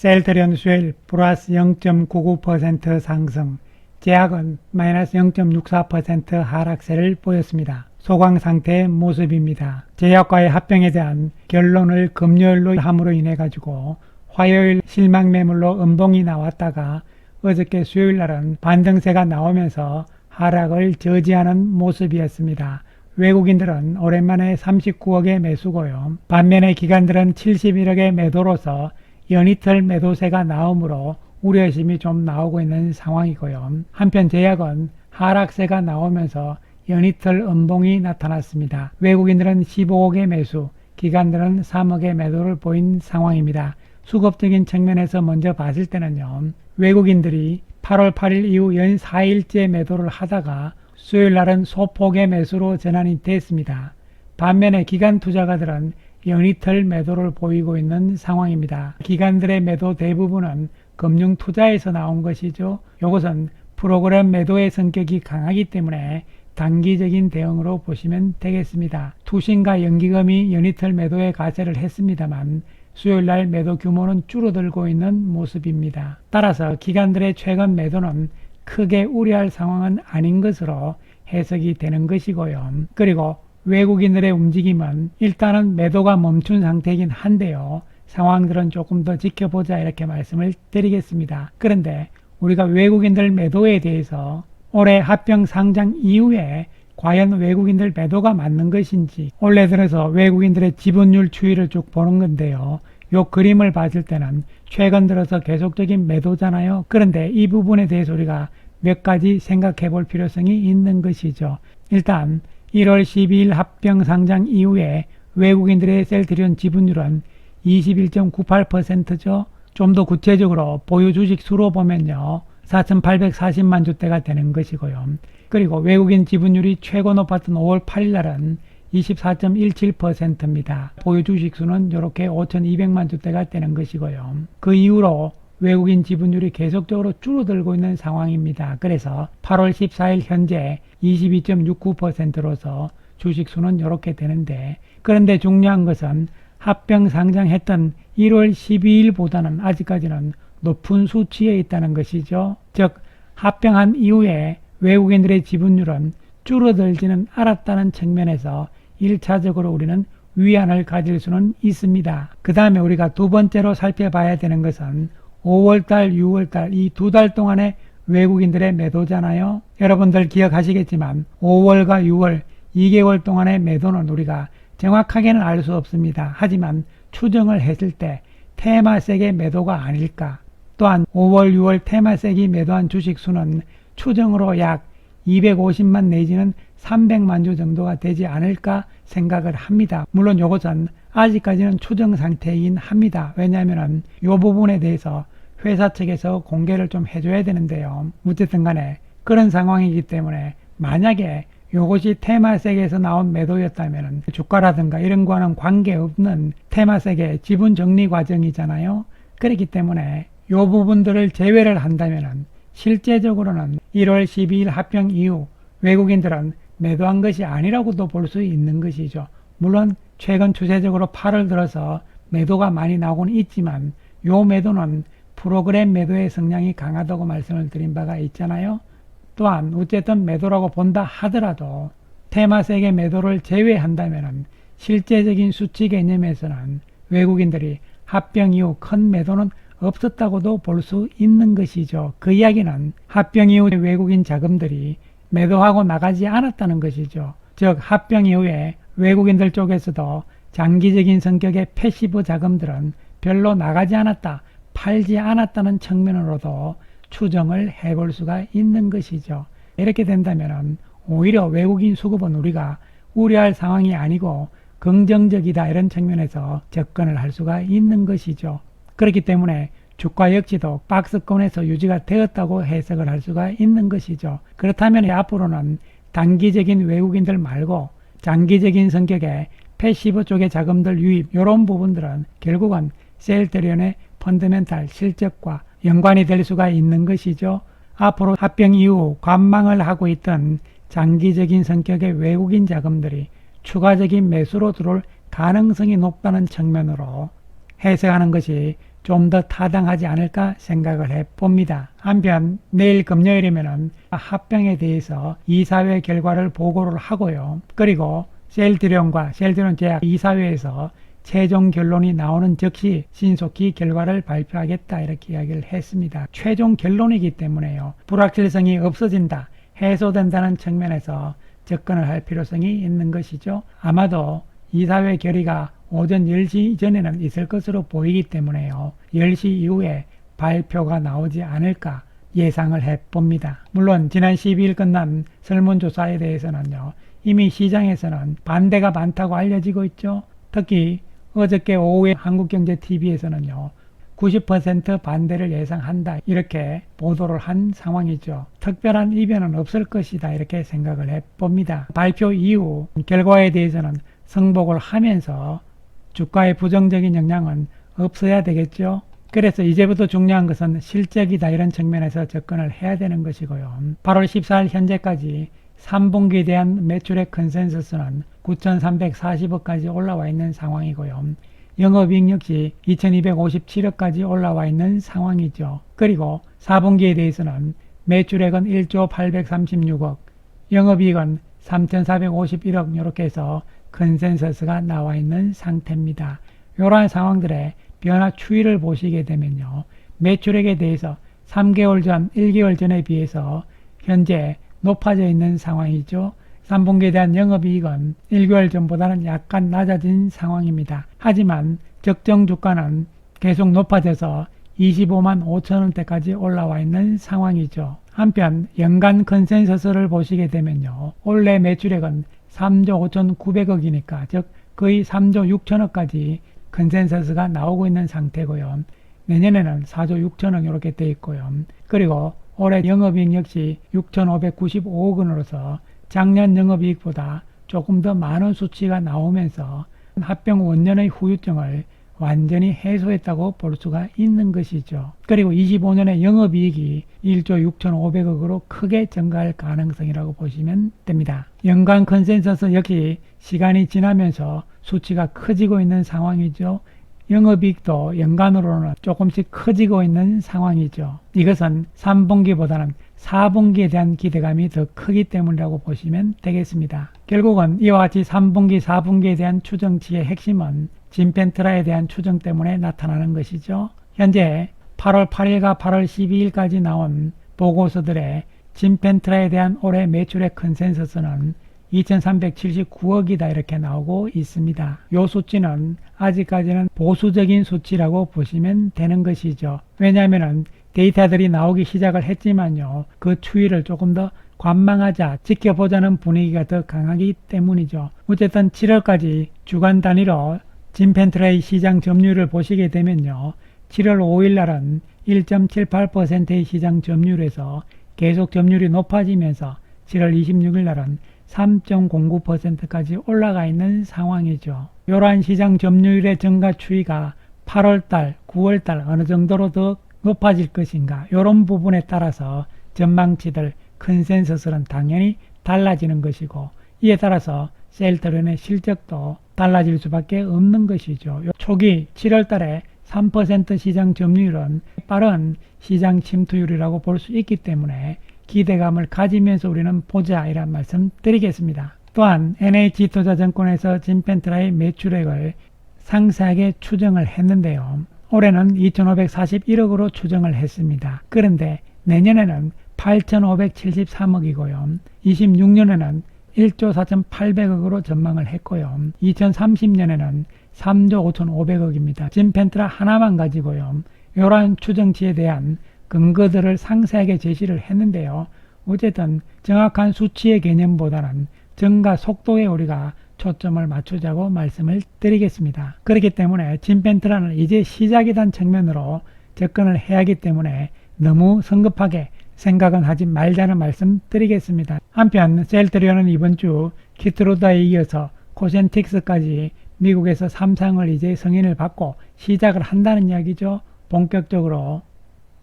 셀트리온 수요일 플러스 0.99% 상승, 제약은 마이너스 0.64% 하락세를 보였습니다. 소강 상태의 모습입니다. 제약과의 합병에 대한 결론을 금요일로 함으로 인해 가지고 화요일 실망 매물로 음봉이 나왔다가 어저께 수요일 날은 반등세가 나오면서 하락을 저지하는 모습이었습니다. 외국인들은 오랜만에 39억의 매수고요. 반면에 기관들은 71억의 매도로서 연이틀 매도세가 나오므로 우려심이 좀 나오고 있는 상황이고요. 한편 제약은 하락세가 나오면서 연이틀 음봉이 나타났습니다. 외국인들은 15억의 매수, 기관들은 3억의 매도를 보인 상황입니다. 수급적인 측면에서 먼저 봤을 때는요, 외국인들이 8월 8일 이후 연 4일째 매도를 하다가 수요일 날은 소폭의 매수로 전환이 됐습니다. 반면에 기관 투자가들은 연이틀 매도를 보이고 있는 상황입니다. 기관들의 매도 대부분은 금융 투자에서 나온 것이죠. 이것은 프로그램 매도의 성격이 강하기 때문에 단기적인 대응으로 보시면 되겠습니다. 투신과 연기금이 연이틀 매도에 가세를 했습니다만 수요일날 매도 규모는 줄어들고 있는 모습입니다. 따라서 기관들의 최근 매도는 크게 우려할 상황은 아닌 것으로 해석이 되는 것이고요. 그리고 외국인들의 움직임은 일단은 매도가 멈춘 상태이긴 한데요. 상황들은 조금 더 지켜보자 이렇게 말씀을 드리겠습니다. 그런데 우리가 외국인들 매도에 대해서 올해 합병 상장 이후에 과연 외국인들 매도가 맞는 것인지 올해 들어서 외국인들의 지분율 추이를 쭉 보는 건데요. 요 그림을 봤을 때는 최근 들어서 계속적인 매도잖아요. 그런데 이 부분에 대해서 우리가 몇 가지 생각해 볼 필요성이 있는 것이죠. 일단 1월 12일 합병 상장 이후에 외국인들의 셀트리온 지분율은 21.98%죠. 좀 더 구체적으로 보유 주식 수로 보면요. 4,840만 주대가 되는 것이고요. 그리고 외국인 지분율이 최고 높았던 5월 8일 날은 24.17%입니다. 보유 주식 수는 이렇게 5,200만 주대가 되는 것이고요. 그 이후로 외국인 지분율이 계속적으로 줄어들고 있는 상황입니다. 그래서 8월 14일 현재 22.69%로서 주식 수는 이렇게 되는데, 그런데 중요한 것은 합병 상장했던 1월 12일보다는 아직까지는 높은 수치에 있다는 것이죠. 즉 합병한 이후에 외국인들의 지분율은 줄어들지는 않았다는 측면에서 1차적으로 우리는 위안을 가질 수는 있습니다. 그 다음에 우리가 두 번째로 살펴봐야 되는 것은 5월달, 6월달 이 두 달 동안의 외국인들의 매도잖아요. 여러분들 기억하시겠지만 5월과 6월 2개월 동안의 매도는 우리가 정확하게는 알 수 없습니다. 하지만 추정을 했을 때 테마색의 매도가 아닐까. 또한 5월, 6월 테마색이 매도한 주식 수는 추정으로 약 250만 내지는 300만 주 정도가 되지 않을까 생각을 합니다. 물론 이것은 아직까지는 추정 상태이긴 합니다. 왜냐하면 이 부분에 대해서 회사 측에서 공개를 좀 해줘야 되는데요. 어쨌든 간에 그런 상황이기 때문에 만약에 이것이 테마색에서 나온 매도였다면 주가라든가 이런 거와는 관계없는 테마색의 지분 정리 과정이잖아요. 그렇기 때문에 이 부분들을 제외를 한다면 실제적으로는 1월 12일 합병 이후 외국인들은 매도한 것이 아니라고도 볼 수 있는 것이죠. 물론 최근 추세적으로 8월 들어서 매도가 많이 나오곤 있지만 이 매도는 프로그램 매도의 성향이 강하다고 말씀을 드린 바가 있잖아요. 또한 어쨌든 매도라고 본다 하더라도 테마색의 매도를 제외한다면 실제적인 수치 개념에서는 외국인들이 합병 이후 큰 매도는 없었다고도 볼 수 있는 것이죠. 그 이야기는 합병 이후 외국인 자금들이 매도하고 나가지 않았다는 것이죠. 즉 합병 이후에 외국인들 쪽에서도 장기적인 성격의 패시브 자금들은 별로 나가지 않았다, 팔지 않았다는 측면으로도 추정을 해볼 수가 있는 것이죠. 이렇게 된다면 오히려 외국인 수급은 우리가 우려할 상황이 아니고 긍정적이다 이런 측면에서 접근을 할 수가 있는 것이죠. 그렇기 때문에 주가 역시도 박스권에서 유지가 되었다고 해석을 할 수가 있는 것이죠. 그렇다면 앞으로는 단기적인 외국인들 말고 장기적인 성격의 패시브 쪽의 자금들 유입 이런 부분들은 결국은 셀트리온의 펀더멘탈 실적과 연관이 될 수가 있는 것이죠. 앞으로 합병 이후 관망을 하고 있던 장기적인 성격의 외국인 자금들이 추가적인 매수로 들어올 가능성이 높다는 측면으로 해석하는 것이 좀 더 타당하지 않을까 생각을 해봅니다. 한편 내일 금요일이면은 합병에 대해서 이사회 결과를 보고를 하고요. 그리고 셀트리온과 셀트리온 제약 이사회에서 최종 결론이 나오는 즉시 신속히 결과를 발표하겠다 이렇게 이야기를 했습니다. 최종 결론이기 때문에요. 불확실성이 없어진다, 해소된다는 측면에서 접근을 할 필요성이 있는 것이죠. 아마도 이사회 결의가 오전 10시 전에는 있을 것으로 보이기 때문에요. 10시 이후에 발표가 나오지 않을까 예상을 해봅니다. 물론 지난 12일 끝난 설문조사에 대해서는요, 이미 시장에서는 반대가 많다고 알려지고 있죠. 특히 어저께 오후에 한국경제TV에서는요 90% 반대를 예상한다 이렇게 보도를 한 상황이죠. 특별한 이변은 없을 것이다 이렇게 생각을 해봅니다. 발표 이후 결과에 대해서는 승복을 하면서 주가의 부정적인 영향은 없어야 되겠죠. 그래서 이제부터 중요한 것은 실적이다 이런 측면에서 접근을 해야 되는 것이고요. 8월 14일 현재까지 3분기에 대한 매출의 컨센서스는 9,340억까지 올라와 있는 상황이고요. 영업이익 역시 2,257억까지 올라와 있는 상황이죠. 그리고 4분기에 대해서는 매출액은 1조 836억, 영업이익은 3,451억 이렇게 해서 컨센서스가 나와 있는 상태입니다. 이러한 상황들의 변화 추이를 보시게 되면요, 매출액에 대해서 3개월 전, 1개월 전에 비해서 현재 높아져 있는 상황이죠. 3분기에 대한 영업이익은 1개월 전보다는 약간 낮아진 상황입니다. 하지만 적정 주가는 계속 높아져서 25만 5천원대까지 올라와 있는 상황이죠. 한편 연간 컨센서스를 보시게 되면요, 올해 매출액은 3조 5,900억이니까 즉 거의 3조 6천억까지 컨센서스가 나오고 있는 상태고요. 내년에는 4조 6천억 이렇게 돼 있고요. 그리고 올해 영업이익 역시 6,595억 원으로서 작년 영업이익보다 조금 더 많은 수치가 나오면서 합병 원년의 후유증을 완전히 해소했다고 볼 수가 있는 것이죠. 그리고 25년의 영업이익이 1조 6,500억으로 크게 증가할 가능성이라고 보시면 됩니다. 연간 컨센서스 역시 시간이 지나면서 수치가 커지고 있는 상황이죠. 영업이익도 연간으로는 조금씩 커지고 있는 상황이죠. 이것은 3분기보다는 4분기에 대한 기대감이 더 크기 때문이라고 보시면 되겠습니다. 결국은 이와 같이 3분기, 4분기에 대한 추정치의 핵심은 진펜트라에 대한 추정 때문에 나타나는 것이죠. 현재 8월 8일과 8월 12일까지 나온 보고서들의 진펜트라에 대한 올해 매출의 컨센서스는 2,379억이다 이렇게 나오고 있습니다. 이 수치는 아직까지는 보수적인 수치라고 보시면 되는 것이죠. 왜냐하면 데이터들이 나오기 시작을 했지만요, 그 추이를 조금 더 관망하자, 지켜보자는 분위기가 더 강하기 때문이죠. 어쨌든 7월까지 주간 단위로 진펜트라의 시장 점유율을 보시게 되면요, 7월 5일 날은 1.78%의 시장 점유율에서 계속 점유율이 높아지면서 7월 26일 날은 3.09%까지 올라가 있는 상황이죠. 이러한 시장 점유율의 증가 추이가 8월달, 9월달 어느 정도로 더 높아질 것인가, 이런 부분에 따라서 전망치들, 컨센서스는 당연히 달라지는 것이고, 이에 따라서 셀트리온의 실적도 달라질 수밖에 없는 것이죠. 초기 7월달에 3% 시장 점유율은 빠른 시장 침투율이라고 볼 수 있기 때문에 기대감을 가지면서 우리는 보자 이란 말씀 드리겠습니다. 또한 NH투자증권에서 진펜트라의 매출액을 상세하게 추정을 했는데요, 올해는 2,541억으로 추정을 했습니다. 그런데 내년에는 8,573억이고요 26년에는 1조 4,800억으로 전망을 했고요, 2030년에는 3조 5,500억입니다. 진펜트라 하나만 가지고요, 이러한 추정치에 대한 근거들을 상세하게 제시를 했는데요, 어쨌든 정확한 수치의 개념보다는 증가 속도에 우리가 초점을 맞추자고 말씀을 드리겠습니다. 그렇기 때문에 진펜트라는 이제 시작이란 측면으로 접근을 해야 하기 때문에 너무 성급하게 생각은 하지 말자는 말씀 드리겠습니다. 한편 셀트리온은 이번 주 키트루다에 이어서 코센틱스까지 미국에서 3상을 이제 승인을 받고 시작을 한다는 이야기죠. 본격적으로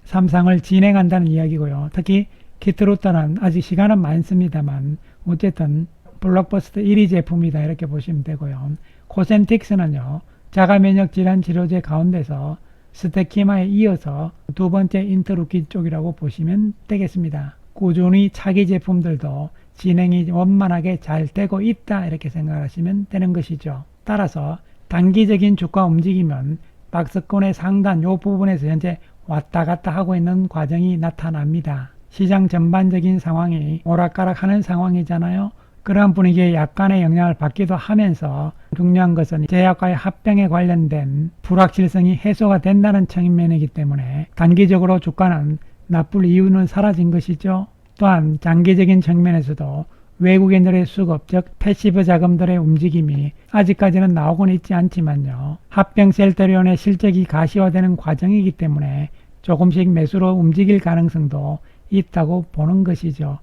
3상을 진행한다는 이야기고요. 특히 키트루다는 아직 시간은 많습니다만 어쨌든 블록버스터 1위 제품이다 이렇게 보시면 되고요. 코센틱스는요, 자가면역 질환 치료제 가운데서 스테키마에 이어서 두 번째 인터루킨 쪽이라고 보시면 되겠습니다. 꾸준히 차기 제품들도 진행이 원만하게 잘 되고 있다 이렇게 생각하시면 되는 것이죠. 따라서 단기적인 주가 움직임은 박스권의 상단 요 부분에서 현재 왔다 갔다 하고 있는 과정이 나타납니다. 시장 전반적인 상황이 오락가락하는 상황이잖아요. 그러한 분위기에 약간의 영향을 받기도 하면서 중요한 것은 제약과의 합병에 관련된 불확실성이 해소가 된다는 측면이기 때문에 단기적으로 주가는 나쁠 이유는 사라진 것이죠. 또한 장기적인 측면에서도 외국인들의 수급, 즉 패시브 자금들의 움직임이 아직까지는 나오고는 있지 않지만요. 합병 셀터리온의 실적이 가시화되는 과정이기 때문에 조금씩 매수로 움직일 가능성도 있다고 보는 것이죠.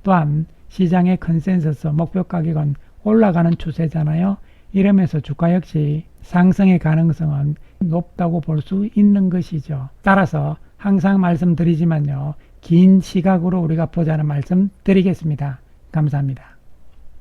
또한 시장의 컨센서스 목표 가격은 올라가는 추세잖아요. 이러면서 주가 역시 상승의 가능성은 높다고 볼 수 있는 것이죠. 따라서 항상 말씀드리지만요. 긴 시각으로 우리가 보자는 말씀 드리겠습니다. 감사합니다.